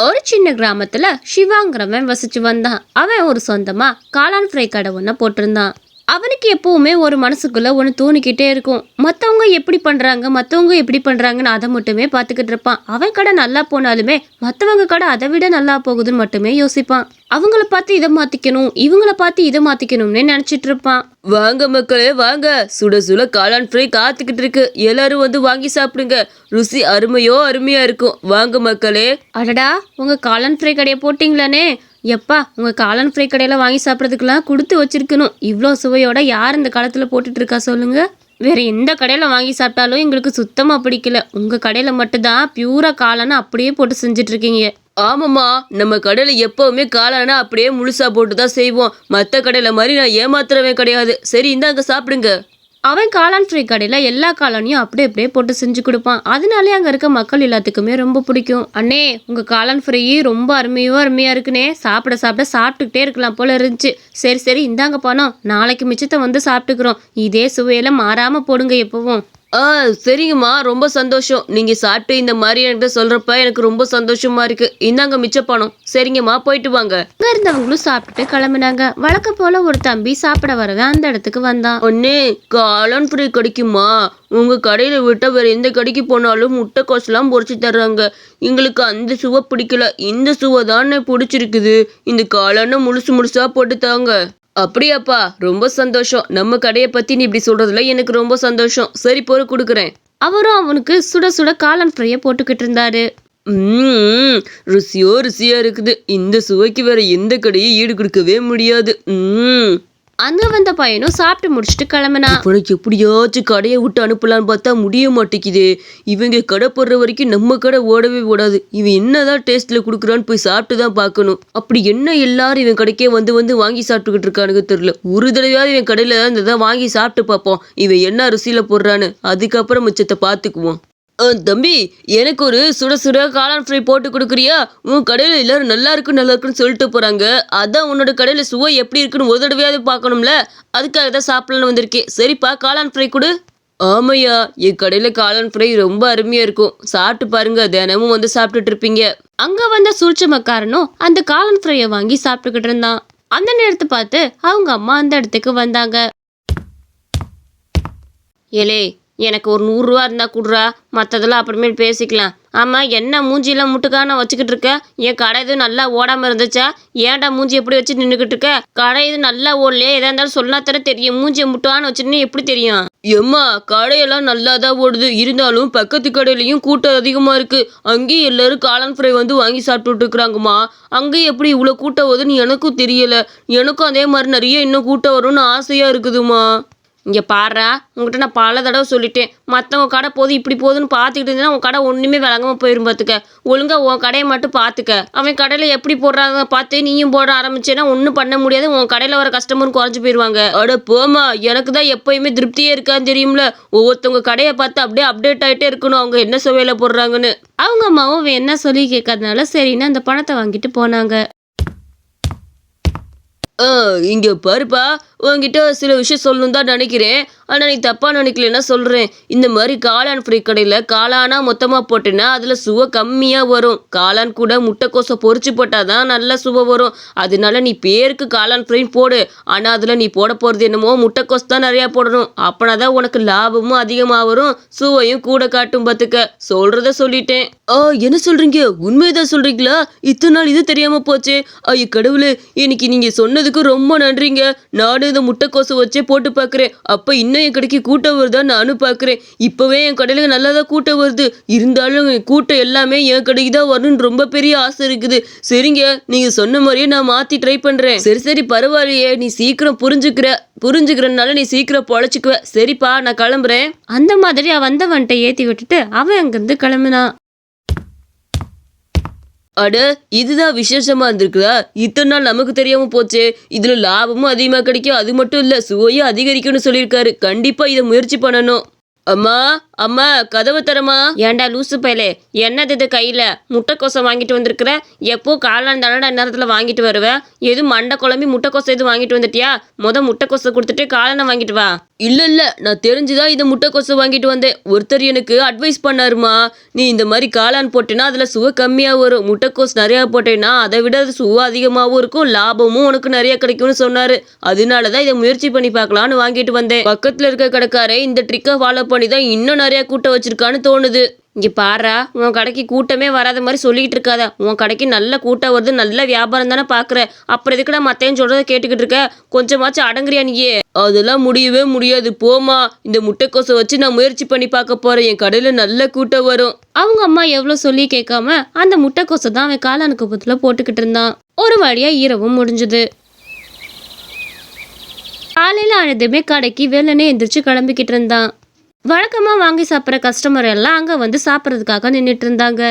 ஒரு சின்ன கிராமத்துல சிவாங்கிறவன் வசிச்சு வந்தான். அவன் ஒரு சொந்தமா காளான் ஃப்ரை கடை ஒன்று போட்டிருந்தான். அவனுக்கு எப்பவுமே ஒரு மனசுக்குள்ள ஒன்று தோணிக்கிட்டே இருக்கும். மற்றவங்க எப்படி பண்றாங்கன்னு அதை மட்டுமே பார்த்துக்கிட்டு இருப்பான். அவன் கடை நல்லா போனாலுமே மற்றவங்க கடை அதை விட நல்லா போகுதுன்னு மட்டுமே யோசிப்பான். அவங்கள பார்த்து இதை மாத்திக்கணும், இவங்கள பார்த்து இதை மாத்திக்கணும்னு நினைச்சிட்டு இருப்பான். வாங்க மக்களே வாங்க, சுட சுட காளான் ஃப்ரை காத்துக்கிட்டு இருக்கு. எல்லாரும் வந்து வாங்கி சாப்பிடுங்க. ருசி அருமையா இருக்கும். வாங்க மக்களே. அடடா, உங்க காளான் ஃப்ரை கடையை போட்டிங்களானே. எப்பா, உங்க காளான் ஃப்ரை கடையில வாங்கி சாப்பிட்றதுக்கெல்லாம் கொடுத்து வச்சிருக்கணும். இவ்வளோ சுவையோட யார் இந்த காலத்துல போட்டுட்டு இருக்கா சொல்லுங்க. வேற எந்த கடையில வாங்கி சாப்பிட்டாலும் எங்களுக்கு சுத்தமா பிடிக்கல. உங்க கடையில மட்டும்தான் பியூரா காளான அப்படியே போட்டு செஞ்சுட்டு இருக்கீங்க. ஆமாம்மா, நம்ம கடையில எப்பவுமே காளானா அப்படியே முழுசா போட்டு தான் செய்வோம். மற்ற கடையில மாதிரி நான் ஏமாத்துறவே கிடையாது. சரி, இந்தாங்க சாப்பிடுங்க. அவன் காளான் ஃப்ரை கடையில் எல்லா காளானையும் அப்படியே போட்டு செஞ்சு கொடுப்பான். அதனாலே அங்கே இருக்க மக்கள் எல்லாத்துக்குமே ரொம்ப பிடிக்கும். அண்ணே, உங்கள் காளான் ஃப்ரை ரொம்ப அருமையாக இருக்குனே. சாப்பிட்டுக்கிட்டே இருக்கலாம் போல இருந்துச்சு. சரி இந்தாங்க பணம். நாளைக்கு மிச்சத்தை வந்து சாப்பிட்டுக்கிறோம். இதே சுவையில மாறாமல் போடுங்க எப்பவும். சரிங்கம்மா, ரொம்ப சந்தோஷம். நீங்க சாப்பிட்டு இந்த மாதிரி என்கிட்ட சொல்றப்ப எனக்கு ரொம்ப சந்தோஷமா இருக்கு. இந்தாங்க மிச்ச பணம். சரிங்கம்மா, போயிட்டு வாங்க. அங்க இருந்தவங்களும் சாப்பிட்டுட்டு கிளம்பினாங்க. வழக்கம் போல ஒரு தம்பி சாப்பிட வரவே அந்த இடத்துக்கு வந்தான். ஒன்னே காளான் ஃப்ரை கிடைக்குமா? உங்க கடையில விட்டா வேற எந்த கடைக்கு போனாலும் முட்டைக்கோசெல்லாம் பொரிச்சு தர்றாங்க. எங்களுக்கு அந்த சுவை பிடிக்கல. இந்த சுவை தானே பிடிச்சிருக்குது. இந்த காளான முழுசா போட்டு தாங்க. அப்படியாப்பா, ரொம்ப சந்தோஷம். நம்ம கடையை பத்தி நீ இப்படி சொல்றதுல எனக்கு ரொம்ப சந்தோஷம். சரி, பொறு கொடுக்குறேன். அவரும் அவனுக்கு சுட சுட காளான் ஃப்ரைய போட்டுக்கிட்டு இருந்தாரு. ருசியா இருக்குது. இந்த சுவைக்கு வேற எந்த கடையும் ஈடு கொடுக்கவே முடியாது. அங்க வந்த பையனும் சாப்பிட்டு முடிச்சுட்டு கிளம்பினா. உனக்கு எப்படியாச்சும் கடையை விட்டு அனுப்பலான்னு பார்த்தா முடிய மாட்டேங்குது. இவங்க கடை போடுற வரைக்கும் நம்ம கடை ஓடவே ஓடாது. இவன் என்னதான் டேஸ்ட்ல கொடுக்குறான்னு போய் சாப்பிட்டு தான் பார்க்கணும். அப்படி என்ன எல்லாரும் இவன் கடைக்கே வந்து வாங்கி சாப்பிட்டுக்கிட்டு இருக்கானுங்க தெரியல. ஒரு தடவையாவது இவன் கடையில தான் வாங்கி சாப்பிட்டு பார்ப்போம். இவன் என்ன ருசியில போடுறான்னு. அதுக்கப்புறம் மிச்சத்தை பார்த்துக்குவோம். தம்பி, எனக்கு ஒரு சுட சுட காளான் ஃப்ரை போட்டு கொடுக்குறியா? உன் கடையில் எல்லாரும் நல்லா இருக்குன்னு சொல்லிட்டு போறாங்க. அதான் உன்னோட கடையில் சுவை எப்படி இருக்குன்னு ஒரு தடவையாவது பார்க்கணும்ல. அதுக்காக தான் சாப்பிடலான்னு வந்திருக்கேன். சரிப்பா, காளான் ஃப்ரை கொடு. ஆமையா, என் கடையில் காளான் ஃப்ரை ரொம்ப அருமையா இருக்கும். சாப்பிட்டு பாருங்க. தினமும் வந்து சாப்பிட்டுட்டு இருப்பீங்க. அங்க வந்த சூழ்ச்சமக்காரனும் அந்த காளான் ஃப்ரையை வாங்கி சாப்பிட்டுக்கிட்டு இருந்தான். அந்த நேரத்தை பார்த்து அவங்க அம்மா அந்த இடத்துக்கு வந்தாங்க. ஏலே, எனக்கு ஒரு 100 ரூபா இருந்தா கொடுறா. மற்றதெல்லாம் அப்புறமேல் பேசிக்கலாம். ஆமாம், என்ன மூஞ்சியெல்லாம் முட்டுக்கான வச்சுக்கிட்டு இருக்க? என் கடை எதுவும் நல்லா ஓடாமல் இருந்துச்சா? ஏன்டா மூஞ்சி எப்படி வச்சு நின்றுக்கிட்டு இருக்க? கடை இது நல்லா ஓடலையே. எதா இருந்தாலும் சொன்னா தானே தெரியும். மூஞ்சியை முட்டுக்கான வச்சுன்னு எப்படி தெரியும்? எம்மா, கடையெல்லாம் நல்லா தான் ஓடுது. இருந்தாலும் பக்கத்து கடையிலையும் கூட்டம் அதிகமாக இருக்கு. அங்கேயும் எல்லாரும் காளான் ஃப்ரை வந்து வாங்கி சாப்பிட்டுட்டு இருக்கிறாங்கம்மா. அங்கேயும் எப்படி இவ்வளோ கூட்டம் வருதுன்னு எனக்கும் தெரியல. எனக்கும் அதே மாதிரி நிறைய இன்னும் கூட்டம் வரும்னு ஆசையாக இருக்குதுமா. இங்கே பாடுறா, உங்கள்கிட்ட நான் பல தடவை சொல்லிட்டேன். மற்றவங்க கடை போதும் இப்படி போதுன்னு பார்த்துக்கிட்டு இருந்தேன்னா உன் கடை ஒன்றுமே விளங்காமல் போயிடும். பார்த்துக்க, ஒழுங்காக உன் கடையை மட்டும் பார்த்துக்க. அவன் கடையில் எப்படி போடுறாங்க பார்த்து நீயும் போட ஆரம்பிச்சேன்னா ஒன்றும் பண்ண முடியாது. உன் கடையில் வர கஸ்டமரும் குறைஞ்சி போயிடுவாங்க. அட போமா, எனக்கு தான் எப்பயுமே திருப்தியே இருக்கான்னு தெரியும்ல. ஒவ்வொருத்தவங்க கடையை பார்த்து அப்படியே அப்டேட் ஆகிட்டே இருக்கணும். அவங்க என்ன சுவையில் போடுறாங்கன்னு. அவங்க அம்மாவும் என்ன சொல்லி கேட்கறதுனால சரின்னு அந்த பணத்தை வாங்கிட்டு போனாங்க. இங்க பாருப்பா, உங்ககிட்ட சில விஷயம் சொல்லணும் தான் நினைக்கிறேன். ஆனால் நீ தப்பாக நினைக்கலன்னா சொல்கிறேன். இந்த மாதிரி காளான் ஃப்ரை கடையில் காளானா மொத்தமாக போட்டேன்னா அதில் சுவை கம்மியாக வரும். காளான் கூட முட்டைக்கோசை பொரிச்சு போட்டால் தான் நல்ல சுவை வரும். அதனால நீ பேருக்கு காளான் ஃப்ரைன்னு போடு. ஆனால் அதில் நீ போட போகிறது என்னமோ முட்டைக்கோஸ் தான் நிறையா போடணும். அப்போனா தான் உனக்கு லாபமும் அதிகமாக வரும், சுவையும் கூட காட்டும். பார்த்துக்க, சொல்கிறத சொல்லிட்டேன். என்ன சொல்கிறீங்க? உண்மைதான் சொல்கிறீங்களா? இத்தனை நாள் இது தெரியாமல் போச்சே. ஐயோ கடவுளே, இன்னைக்கு நீங்கள் சொன்னதுக்கு ரொம்ப நன்றிங்க. நானும் இந்த முட்டைக்கோசை வச்சே போட்டு பார்க்குறேன். அப்போ இன்னும் என் கடைக்கு கூட்டம் வருதா நானும் பார்க்குறேன். இப்போவே என் கடையில் நல்லா தான் கூட்டம் வருது. இருந்தாலும் கூட்டம் எல்லாமே என் கடைக்கு தான் வரணும்னு ரொம்ப பெரிய ஆசை இருக்குது. சரிங்க, நீங்கள் சொன்ன மாதிரியே நான் மாற்றி ட்ரை பண்ணுறேன். சரி பரவாயில்லையே, நீ சீக்கிரம் புரிஞ்சுக்கிறனால நீ சீக்கிரம் பொழைச்சிக்குவ. சரிப்பா, நான் கிளம்புறேன். அந்த மாதிரி வந்தவன்ட்ட ஏற்றி விட்டுட்டு அவன் அங்கேருந்து கிளம்பினான். அட, இதுதான் விசேஷமா இருந்திருக்குதா? இத்தனை நாள் நமக்கு தெரியாம போச்சே. இதுல லாபமும் அதிகமா கிடைக்கும். அது மட்டும் இல்ல, சுவையும் அதிகரிக்கும்னு சொல்லியிருக்காரு. கண்டிப்பா இதை முயற்சி பண்ணணும். அம்மா அம்மா கதவு தரமா. ஏன்டா லூசு பயலே, என்னது இது கையில முட்டைக்கோசை வாங்கிட்டு வந்திருக்கிற? எப்போ காளான் தானடா நேரத்துல வாங்கிட்டு வருவேன். எது மண்டை குழம்பி முட்டைக்கோசை எதுவும் வாங்கிட்டு வந்துட்டியா? முட்டைக்கோசை கொடுத்துட்டு காளானை வாங்கிட்டு வா. இல்ல நான் தெரிஞ்சுதான் இந்த முட்டைக்கோசை வாங்கிட்டு வந்தேன். ஒருத்தர் எனக்கு அட்வைஸ் பண்ணாருமா, நீ இந்த மாதிரி காளான் போட்டேன்னா அதுல சுவை கம்மியா வரும், முட்டைக்கோஸ் நிறைய போட்டேன்னா அதை விட அது சுவை அதிகமாகவும் இருக்கும், லாபமும் உனக்கு நிறைய கிடைக்கும்னு சொன்னாரு. அதனாலதான் இதை முயற்சி பண்ணி பார்க்கலான்னு வாங்கிட்டு வந்தேன். பக்கத்துல இருக்க கடைக்காரே இந்த ட்ரிக்கை ஃபாலோ பண்ணி தான் இன்னும் நிறைய கூட்டம் வச்சிருக்கான்னு தோணுது. இங்க பாரா, உன் கடைக்கு கூட்டமே வராத மாதிரி சொல்லிட்டு இருக்காத. உன் கடைக்கு நல்ல கூட்டம் வருது, நல்ல வியாபாரம் தானே பாக்குற. அப்புறம் எதுக்குடா மத்தையும் சொல்றதை கேட்டுக்கிட்டு இருக்க? கொஞ்சமாச்சும் அடங்குறியா நீயே? அதெல்லாம் முடியவே முடியாது போமா. இந்த முட்டைக்கோசை வச்சு நான் முயற்சி பண்ணி பார்க்க போறேன். என் கடையில நல்ல கூட்டம் வரும். அவங்க அம்மா எவ்வளவு சொல்லி கேட்காம அந்த முட்டைக்கோசை தான் அவன் காளானுக்கு பத்துல போட்டுக்கிட்டு இருந்தான். ஒரு வழியா இரவும் முடிஞ்சது. காலையில ஆனதுமே கடைக்கு வெள்ளனே எந்திரிச்சு கிளம்பிக்கிட்டு இருந்தான். வழக்கமா வாங்கி சாப்பிட்ற கஸ்டமர் எல்லாம் அங்க வந்து சாப்பிட்றதுக்காக நின்றுட்டு இருந்தாங்க.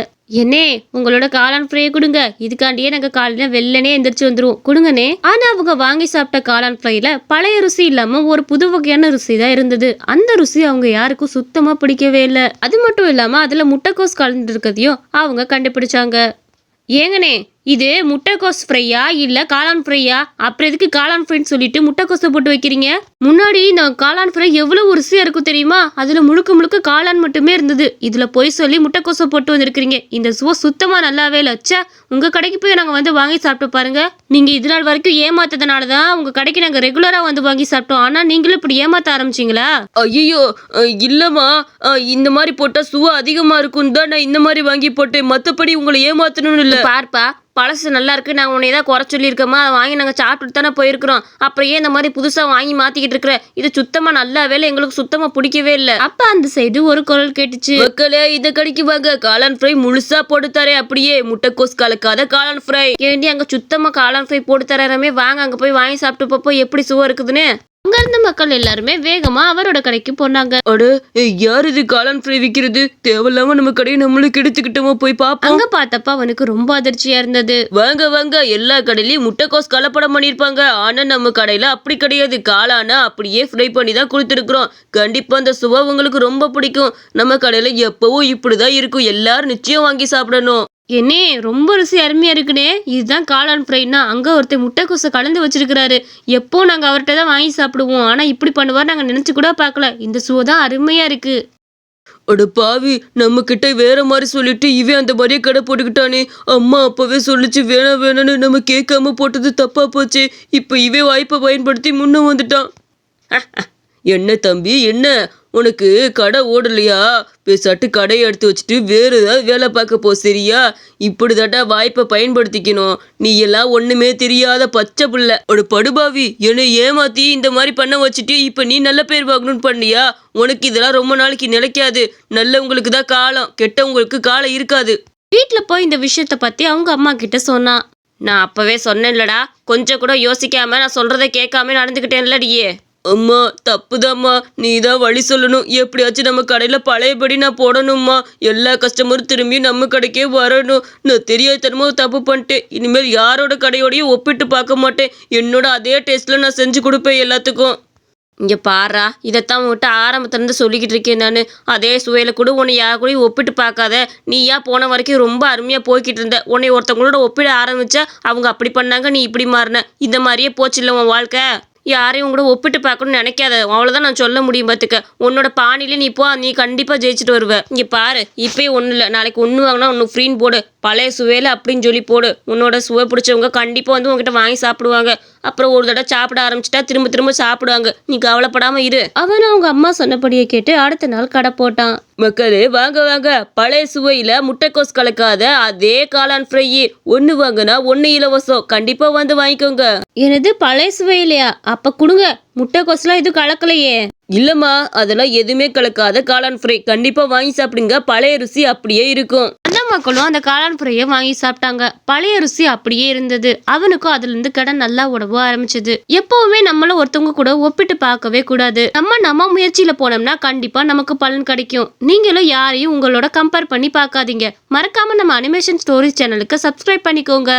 என்னே, உங்களோட காளான் ஃப்ரையை கொடுங்க, இதுக்காண்டியே நாங்க காலையில வெள்ளனே எந்திரிச்சு வந்துருவோம், கொடுங்கனே. ஆனா அவங்க வாங்கி சாப்பிட்ட காளான் ஃப்ரைல பழைய ருசி இல்லாம ஒரு புது வகையான ருசி தான் இருந்தது. அந்த ருசி அவங்க யாருக்கும் சுத்தமா பிடிக்கவே இல்லை. அது மட்டும் இல்லாம அதுல முட்டைக்கோஸ் கலந்து இருக்கிறதையும் அவங்க கண்டுபிடிச்சாங்க. ஏங்கனே, இது முட்டைக்கோஸ் ஃப்ரையா இல்ல காளான் ஃப்ரையா? அப்புறம் எதுக்கு காளான் ஃப்ரைன்னு சொல்லிட்டு முட்டைக்கோஸை போட்டு வைக்கிறீங்க? முன்னாடி இந்த காளான் ஃப்ரை எவ்வளவு ருசியா இருக்கும் தெரியுமா? அதுல முழுக்க முழுக்க காளான் மட்டுமே இருந்தது. இதுல போய் சொல்லி முட்டைக்கோஸை போட்டு வந்திருக்கிறீங்க. இந்த சுவை சுத்தமா நல்லாவே இல்லை. ச்சே, உங்க கடைக்கு போய் நாங்க வந்து வாங்கி சாப்பிட்டு பாருங்க. நீங்க இது நாள் வரைக்கும் ஏமாத்ததுனாலதான் உங்க கடைக்கு நாங்க ரெகுலரா வந்து வாங்கி சாப்பிட்டோம். ஆனா நீங்களும் இப்படி ஏமாத்த ஆரம்பிச்சீங்களா? ஐயோ இல்லம்மா, இந்த மாதிரி போட்டா சுவை அதிகமா இருக்கும் தான் நான் இந்த மாதிரி வாங்கி போட்டேன். மத்தபடி உங்களை ஏமாத்தணும்னு இல்ல. பார்ப்பா, பழசு நல்லா இருக்கு, நான் உன்னை ஏதாவது குறை சொல்லியிருக்கோமா? அதை வாங்கி நாங்கள் சாப்பிட்டு தானே போயிருக்கிறோம். அப்புறம் ஏன் இந்த மாதிரி புதுசாக வாங்கி மாற்றிக்கிட்டு இருக்கிற? இது சுத்தமாக நல்லாவே இல்லை, எங்களுக்கு சுத்தமாக பிடிக்கவே இல்லை. அப்போ அந்த சைடு ஒரு குரல் கேட்டுச்சு. மக்களே, இதை கடைக்கு வாங்க, காளான் ஃப்ரை முழுசா போட்டு தரேன், அப்படியே முட்டைக்கோஸ் கலக்காத காளான் ஃப்ரை. ஏண்டி அங்கே சுத்தமாக காளான் ஃப்ரை போட்டு தரமே, வாங்க அங்கே போய் வாங்கி சாப்பிட்டு பார்ப்போம் எப்படி சுவை இருக்குதுன்னு. அங்க இருந்த மக்கள் எல்லாருமே வேகமா அவரோட கடைக்கு போனாங்க. அட, யார் இது காளான் ஃப்ரை விக்கிறது? தேவையில்லாம நம்ம கடையை நம்மளுக்கு எடுத்துக்கிட்டோமோ, போய் பாப்போம். அங்க பார்த்தப்ப அவனுக்கு ரொம்ப அதிர்ச்சியா இருந்தது. வாங்க வாங்க, எல்லா கடையிலயும் முட்டைக்கோஸ் கலப்படம் பண்ணிருப்பாங்க. ஆனா நம்ம கடையில அப்படி கிடையாது. காளான அப்படியே ஃப்ரை பண்ணி தான் கொடுத்துருக்குறோம். கண்டிப்பா அந்த சுவை உங்களுக்கு ரொம்ப பிடிக்கும். நம்ம கடையில எப்பவும் இப்படிதான் இருக்கும். எல்லாரும் நிச்சயம் வாங்கி சாப்பிடணும். என்னே, ரொம்ப ருசி அருமையா இருக்குனே. இதுதான் காளான் ஃப்ரைனா? அங்க ஒருத்தர் முட்டைக்கோசை கலந்து வச்சிருக்கிறாரு. எப்போ நாங்க அவர்கிட்ட தான் வாங்கி சாப்பிடுவோம். ஆனா இப்படி பண்ணுவார் நாங்க நினைச்சு கூட பார்க்கல. இந்த சுவை தான் அருமையா இருக்கு. அட பாவி, நம்ம கிட்ட வேற மாதிரி சொல்லிட்டு இவன் அந்த மாதிரியே கடை போட்டுக்கிட்டானே. அம்மா அப்பவே சொல்லிச்சு வேணாம் வேணும்னு, நம்ம கேட்காம போட்டது தப்பா போச்சு. இப்ப இவன் வாய்ப்பை பயன்படுத்தி முன்ன வந்துட்டான். என்ன தம்பி, என்ன உனக்கு கடை ஓடலையா? பேசாட்டு கடையை எடுத்து வச்சுட்டு வேறு ஏதாவது வேலை பார்க்க போ, சரியா? இப்படிதாட்டா வாய்ப்பை பயன்படுத்திக்கணும். நீ எல்லாம் ஒண்ணுமே தெரியாத பச்சை புள்ள, ஒரு படுபாவி. என்னை ஏமாத்தி இந்த மாதிரி பண்ண வச்சுட்டு இப்ப நீ நல்ல பேர் வாங்கணும்னு பண்ணியா? உனக்கு இதெல்லாம் ரொம்ப நாளைக்கு நிலைக்காது. நல்லவங்களுக்கு தான் காலம், கெட்டவங்களுக்கு காலம் இருக்காது. வீட்டுல போய் இந்த விஷயத்த பத்தி அவங்க அம்மா கிட்ட சொன்னா. நான் அப்பவே சொன்னேன்லடா, கொஞ்சம் கூட யோசிக்காம நான் சொல்றதை கேட்காம நடந்துக்கிட்டேன்லடியே. அம்மா தப்புதாம்மா, நீ தான் வழி சொல்லணும். எப்படியாச்சும் நம்ம கடையில பழையபடி நான் போடணும்மா. எல்லா கஸ்டமரும் திரும்பி நம்ம கடைக்கே வரணும். நான் தெரியாதனமா தப்பு பண்ணிட்டேன். இனிமேல் யாரோட கடையோடையும் ஒப்பிட்டு பார்க்க மாட்டேன். என்னோட அதே டேஸ்ட்ல நான் செஞ்சு கொடுப்பேன் எல்லாத்துக்கும். இங்க பாரா, இதைத்தான் உன்கிட்ட ஆரம்பத்திலிருந்து சொல்லிக்கிட்டு இருக்கேன் நான். அதே சுவையில கூட உன்னை யார் கூடயும் ஒப்பிட்டு பார்க்காத. நீயா போன வரைக்கும் ரொம்ப அருமையா போய்கிட்டு இருந்த. உன்னை ஒருத்தவங்களோட ஒப்பிட ஆரம்பிச்சா அவங்க அப்படி பண்ணாங்க, நீ இப்படி மாறின. இந்த மாதிரியே போச்சு இல்லை உன் வாழ்க்கை. யாரையும் கூட ஒப்பிட்டு பார்க்கணும்னு நினைக்காத. அவ்வளோதான் நான் சொல்ல முடியும். பார்த்துக்க, உன்னோட பாணிலே நீ போ, நீ கண்டிப்பாக ஜெயிச்சுட்டு வருவ. இங்கே பாரு, இப்போயே ஒன்றும் இல்லை, நாளைக்கு ஒன்று வாங்கினா ஒன்று ஃப்ரீன்னு போடு. பழைய சுவையில் அப்படின்னு சொல்லி போடு. உன்னோட சுவை பிடிச்சவங்க கண்டிப்பாக வந்து உங்ககிட்ட வாங்கி சாப்பிடுவாங்க. அப்புறம் ஒரு தடவை சாப்பிட ஆரம்பிச்சிட்டா திரும்ப திரும்ப சாப்பிடுவாங்க. நீ கவலைப்படாம இரு. அவன் அவங்க அம்மா சொன்னபடியே கேட்டு அடுத்த நாள் கடை போட்டான். மக்களே வாங்க வாங்க, பழைய சுவையில முட்டைக்கோஸ் கலக்காத அதே காளான் ஃப்ரை ஒன்று வாங்கினா ஒன்று இலவசம். கண்டிப்பா வந்து வாங்கிக்கோங்க. எனது பழைய சுவையிலையா? அப்ப கொடுங்க. முட்டைக்கோஸ்லாம் எதுவும் கலக்கலையே. இல்லம்மா, அதெல்லாம் எதுவுமே கலக்காத காளான் ஃப்ரை. கண்டிப்பா வாங்கி சாப்பிடுங்க, பழைய ருசி அப்படியே இருக்கும். அந்த மக்களும் அந்த காளான் ஃப்ரையை வாங்கி சாப்பிட்டாங்க. பழைய ருசி அப்படியே இருந்தது. அவனுக்கும் அதுல இருந்து கடை நல்லா உடவ ஆரம்பிச்சது. எப்பவுமே நம்மளும் ஒருத்தவங்க கூட ஒப்பிட்டு பார்க்கவே கூடாது. நம்ம முயற்சியில போனோம்னா கண்டிப்பா நமக்கு பலன் கிடைக்கும். நீங்களும் யாரையும் உங்களோட கம்பேர் பண்ணி பார்க்காதீங்க. மறக்காம நம்ம அனிமேஷன் ஸ்டோரி சேனலுக்கு சப்ஸ்கிரைப் பண்ணிக்கோங்க.